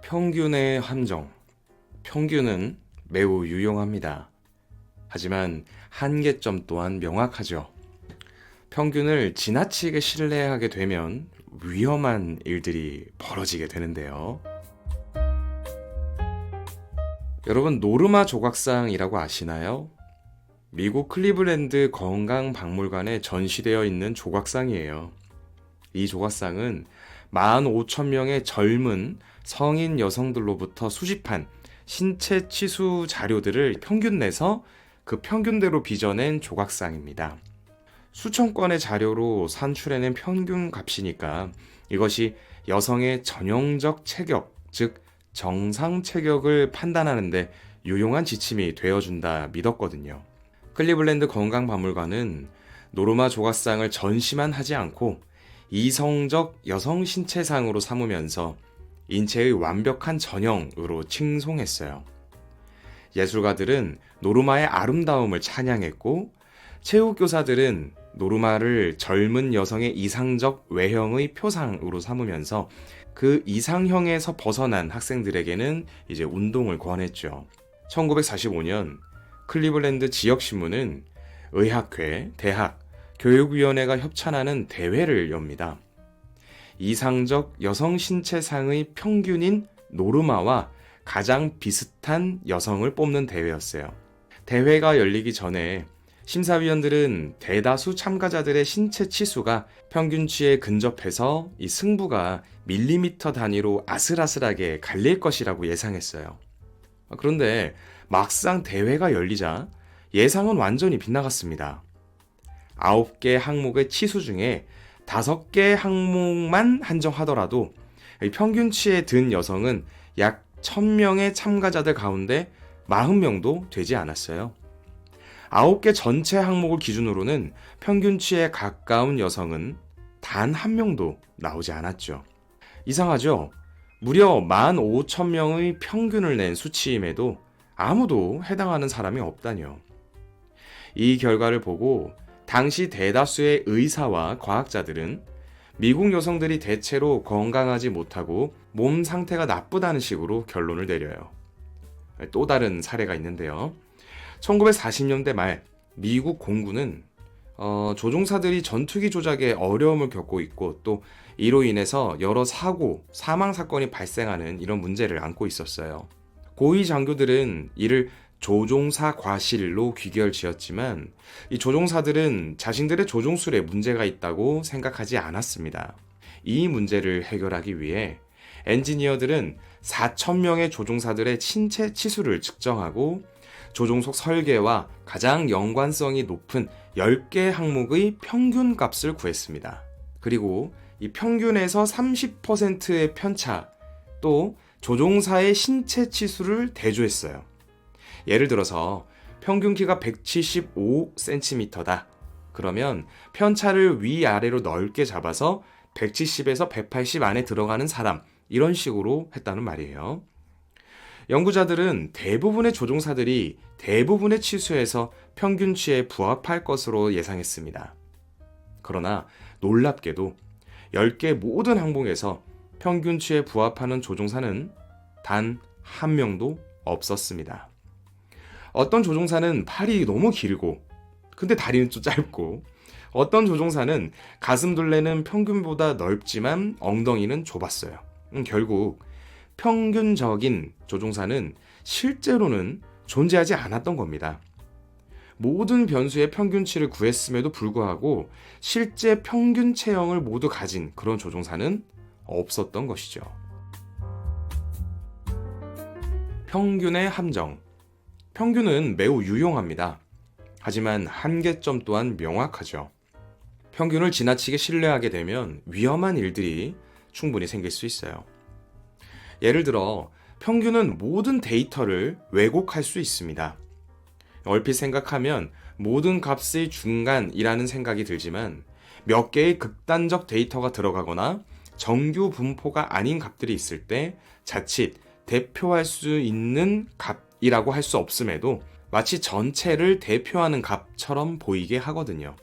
평균의 함정. 평균은 매우 유용합니다. 하지만 한계점 또한 명확하죠. 평균을 지나치게 신뢰하게 되면 위험한 일들이 벌어지게 되는데요. 여러분, 노르마 조각상이라고 아시나요? 미국 클리블랜드 건강박물관에 전시되어 있는 조각상이에요. 이 조각상은 15,000명의 젊은 성인 여성들로부터 수집한 신체 치수 자료들을 평균 내서 그 평균대로 빚어낸 조각상입니다. 수천 건의 자료로 산출해낸 평균 값이니까 이것이 여성의 전형적 체격, 즉 정상 체격을 판단하는데 유용한 지침이 되어준다 믿었거든요. 클리블랜드 건강박물관은 노르마 조각상을 전시만 하지 않고 이성적 여성 신체상으로 삼으면서 인체의 완벽한 전형으로 칭송했어요. 예술가들은 노르마의 아름다움을 찬양했고, 체육교사들은 노르마를 젊은 여성의 이상적 외형의 표상으로 삼으면서 그 이상형에서 벗어난 학생들에게는 이제 운동을 권했죠. 1945년 클리블랜드 지역신문은 의학회, 대학, 교육위원회가 협찬하는 대회를 엽니다. 이상적 여성 신체상의 평균인 노르마와 가장 비슷한 여성을 뽑는 대회였어요. 대회가 열리기 전에 심사위원들은 대다수 참가자들의 신체 치수가 평균치에 근접해서 이 승부가 밀리미터 단위로 아슬아슬하게 갈릴 것이라고 예상했어요. 그런데 막상 대회가 열리자 예상은 완전히 빗나갔습니다. 9개 항목의 치수 중에 5개 항목만 한정하더라도 평균치에 든 여성은 약 1000명의 참가자들 가운데 40명도 되지 않았어요. 9개 전체 항목을 기준으로는 평균치에 가까운 여성은 단 1명도 나오지 않았죠. 이상하죠? 무려 15,000명의 평균을 낸 수치임에도 아무도 해당하는 사람이 없다뇨. 이 결과를 보고 당시 대다수의 의사와 과학자들은 미국 여성들이 대체로 건강하지 못하고 몸 상태가 나쁘다는 식으로 결론을 내려요. 또 다른 사례가 있는데요. 1940년대 말 미국 공군은 조종사들이 전투기 조작에 어려움을 겪고 있고, 또 이로 인해서 여러 사고, 사망 사건이 발생하는 이런 문제를 안고 있었어요. 고위 장교들은 이를 조종사 과실로 귀결 지었지만 이 조종사들은 자신들의 조종술에 문제가 있다고 생각하지 않았습니다. 이 문제를 해결하기 위해 엔지니어들은 4,000명의 조종사들의 신체 치수를 측정하고 조종석 설계와 가장 연관성이 높은 10개 항목의 평균 값을 구했습니다. 그리고 이 평균에서 30%의 편차, 또 조종사의 신체 치수를 대조했어요. 예를 들어서 평균 키가 175cm다. 그러면 편차를 위아래로 넓게 잡아서 170에서 180 안에 들어가는 사람, 이런 식으로 했다는 말이에요. 연구자들은 대부분의 조종사들이 대부분의 치수에서 평균치에 부합할 것으로 예상했습니다. 그러나 놀랍게도 10개 모든 항목에서 평균치에 부합하는 조종사는 단 1명도 없었습니다. 어떤 조종사는 팔이 너무 길고 근데 다리는 좀 짧고, 어떤 조종사는 가슴둘레는 평균보다 넓지만 엉덩이는 좁았어요. 결국 평균적인 조종사는 실제로는 존재하지 않았던 겁니다. 모든 변수의 평균치를 구했음에도 불구하고 실제 평균 체형을 모두 가진 그런 조종사는 없었던 것이죠. 평균의 함정. 평균은 매우 유용합니다. 하지만 한계점 또한 명확하죠. 평균을 지나치게 신뢰하게 되면 위험한 일들이 충분히 생길 수 있어요. 예를 들어 평균은 모든 데이터를 왜곡할 수 있습니다. 얼핏 생각하면 모든 값의 중간이라는 생각이 들지만 몇 개의 극단적 데이터가 들어가거나 정규 분포가 아닌 값들이 있을 때 자칫 대표할 수 있는 값이라고 할 수 없음에도 마치 전체를 대표하는 값처럼 보이게 하거든요.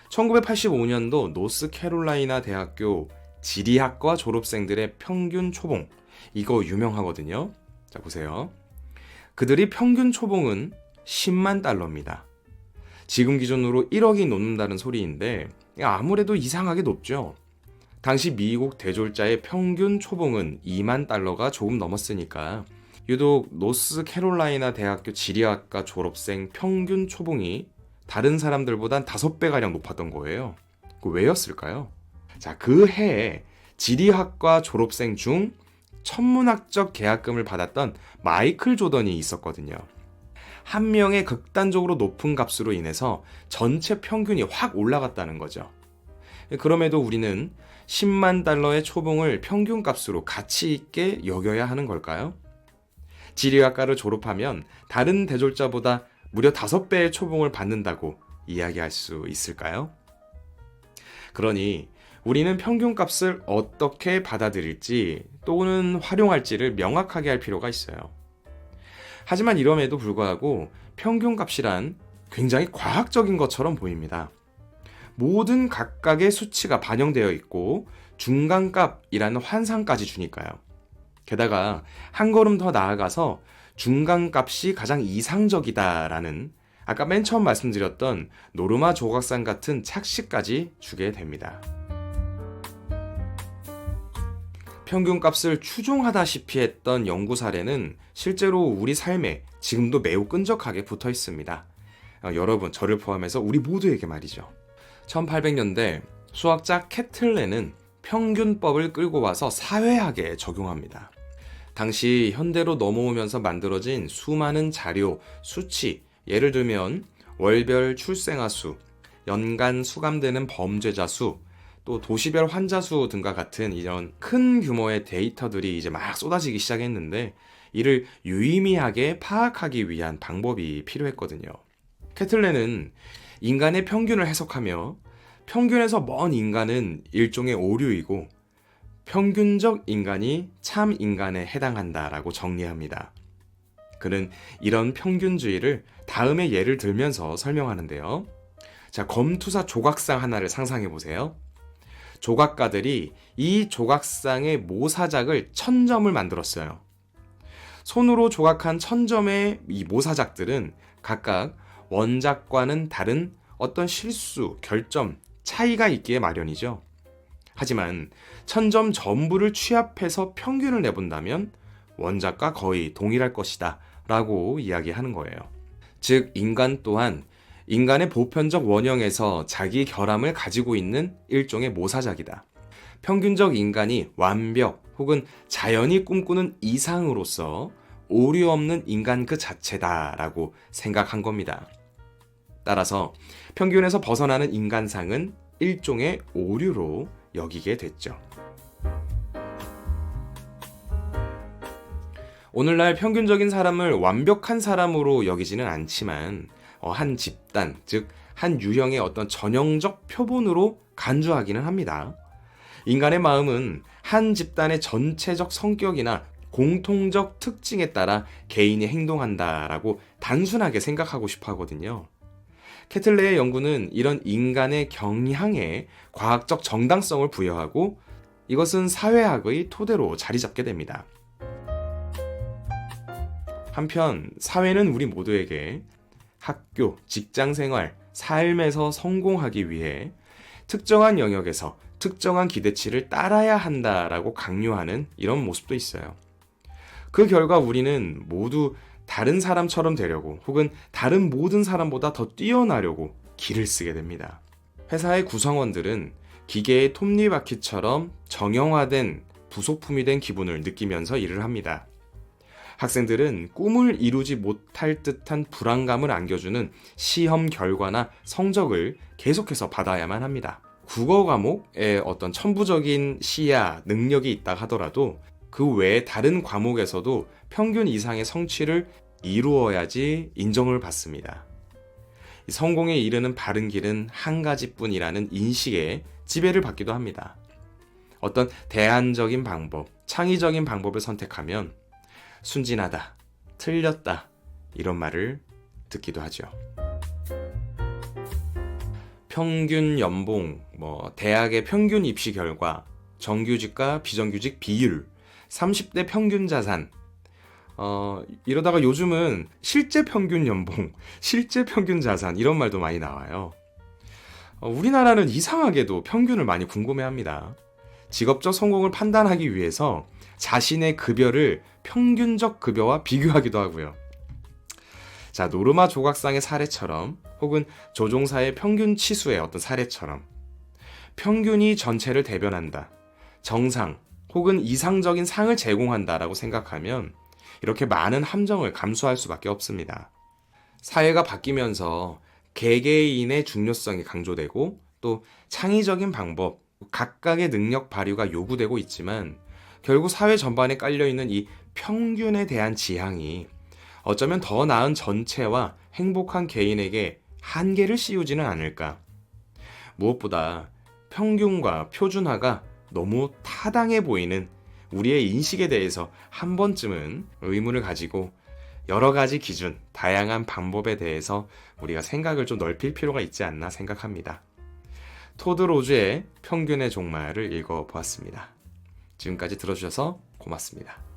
1985년도 노스캐롤라이나 대학교 지리학과 졸업생들의 평균 초봉, 이거 유명하거든요. 자, 보세요. 그들이 평균 초봉은 10만 달러입니다. 지금 기준으로 1억이 넘는다는 소리인데 아무래도 이상하게 높죠. 당시 미국 대졸자의 평균 초봉은 2만 달러가 조금 넘었으니까 유독 노스캐롤라이나 대학교 지리학과 졸업생 평균 초봉이 다른 사람들보단 5배가량 높았던 거예요. 왜였을까요? 자, 그 해에 지리학과 졸업생 중 천문학적 계약금을 받았던 마이클 조던이 있었거든요. 한 명의 극단적으로 높은 값으로 인해서 전체 평균이 확 올라갔다는 거죠. 그럼에도 우리는 10만 달러의 초봉을 평균 값으로 가치 있게 여겨야 하는 걸까요? 지리학과를 졸업하면 다른 대졸자보다 무려 5배의 초봉을 받는다고 이야기할 수 있을까요? 그러니 우리는 평균 값을 어떻게 받아들일지 또는 활용할지를 명확하게 할 필요가 있어요. 하지만 이럼에도 불구하고 평균 값이란 굉장히 과학적인 것처럼 보입니다. 모든 각각의 수치가 반영되어 있고 중간값이라는 환상까지 주니까요. 게다가 한 걸음 더 나아가서 중간값이 가장 이상적이다라는 아까 맨 처음 말씀드렸던 노르마 조각상 같은 착시까지 주게 됩니다. 평균값을 추종하다시피 했던 연구 사례는 실제로 우리 삶에 지금도 매우 끈적하게 붙어 있습니다. 여러분, 저를 포함해서 우리 모두에게 말이죠. 1800년대 수학자 캐틀레는 평균법을 끌고 와서 사회학에 적용합니다. 당시 현대로 넘어오면서 만들어진 수많은 자료, 수치, 예를 들면 월별 출생아 수, 연간 수감되는 범죄자 수, 또 도시별 환자 수 등과 같은 이런 큰 규모의 데이터들이 이제 막 쏟아지기 시작했는데 이를 유의미하게 파악하기 위한 방법이 필요했거든요. 캐틀레는 인간의 평균을 해석하며 평균에서 먼 인간은 일종의 오류이고 평균적 인간이 참 인간에 해당한다라고 정리합니다. 그는 이런 평균주의를 다음의 예를 들면서 설명하는데요. 자, 검투사 조각상 하나를 상상해 보세요. 조각가들이 이 조각상의 모사작을 1000점을 만들었어요. 손으로 조각한 1000점의 이 모사작들은 각각 원작과는 다른 어떤 실수, 결점, 차이가 있기에 마련이죠. 하지만 1000점 전부를 취합해서 평균을 내본다면 원작과 거의 동일할 것이다 라고 이야기하는 거예요. 즉, 인간 또한 인간의 보편적 원형에서 자기 결함을 가지고 있는 일종의 모사작이다. 평균적 인간이 완벽 혹은 자연이 꿈꾸는 이상으로서 오류 없는 인간 그 자체다라고 생각한 겁니다. 따라서 평균에서 벗어나는 인간상은 일종의 오류로 여기게 됐죠. 오늘날 평균적인 사람을 완벽한 사람으로 여기지는 않지만 한 집단, 즉 한 유형의 어떤 전형적 표본으로 간주하기는 합니다. 인간의 마음은 한 집단의 전체적 성격이나 공통적 특징에 따라 개인이 행동한다라고 단순하게 생각하고 싶어 하거든요. 캐틀레의 연구는 이런 인간의 경향에 과학적 정당성을 부여하고 이것은 사회학의 토대로 자리 잡게 됩니다. 한편 사회는 우리 모두에게 학교, 직장생활, 삶에서 성공하기 위해 특정한 영역에서 특정한 기대치를 따라야 한다라고 강요하는 이런 모습도 있어요. 그 결과 우리는 모두 다른 사람처럼 되려고 혹은 다른 모든 사람보다 더 뛰어나려고 기를 쓰게 됩니다. 회사의 구성원들은 기계의 톱니바퀴처럼 정형화된 부속품이 된 기분을 느끼면서 일을 합니다. 학생들은 꿈을 이루지 못할 듯한 불안감을 안겨주는 시험 결과나 성적을 계속해서 받아야만 합니다. 국어 과목에 어떤 천부적인 시야, 능력이 있다 하더라도 그 외에 다른 과목에서도 평균 이상의 성취를 이루어야지 인정을 받습니다. 성공에 이르는 바른 길은 한 가지뿐이라는 인식에 지배를 받기도 합니다. 어떤 대안적인 방법, 창의적인 방법을 선택하면 순진하다, 틀렸다 이런 말을 듣기도 하죠. 평균 연봉, 대학의 평균 입시 결과, 정규직과 비정규직 비율, 30대 평균 자산, 이러다가 요즘은 실제 평균 연봉, 실제 평균 자산 이런 말도 많이 나와요. 우리나라는 이상하게도 평균을 많이 궁금해합니다. 직업적 성공을 판단하기 위해서 자신의 급여를 평균적 급여와 비교하기도 하고요. 자, 노르마 조각상의 사례처럼 혹은 조종사의 평균 치수의 어떤 사례처럼 평균이 전체를 대변한다, 정상 혹은 이상적인 상을 제공한다라고 생각하면 이렇게 많은 함정을 감수할 수밖에 없습니다. 사회가 바뀌면서 개개인의 중요성이 강조되고 또 창의적인 방법, 각각의 능력 발휘가 요구되고 있지만 결국 사회 전반에 깔려있는 이 평균에 대한 지향이 어쩌면 더 나은 전체와 행복한 개인에게 한계를 씌우지는 않을까. 무엇보다 평균과 표준화가 너무 타당해 보이는 우리의 인식에 대해서 한 번쯤은 의문을 가지고 여러 가지 기준, 다양한 방법에 대해서 우리가 생각을 좀 넓힐 필요가 있지 않나 생각합니다. 토드 로즈의 평균의 종말을 읽어보았습니다. 지금까지 들어주셔서 고맙습니다.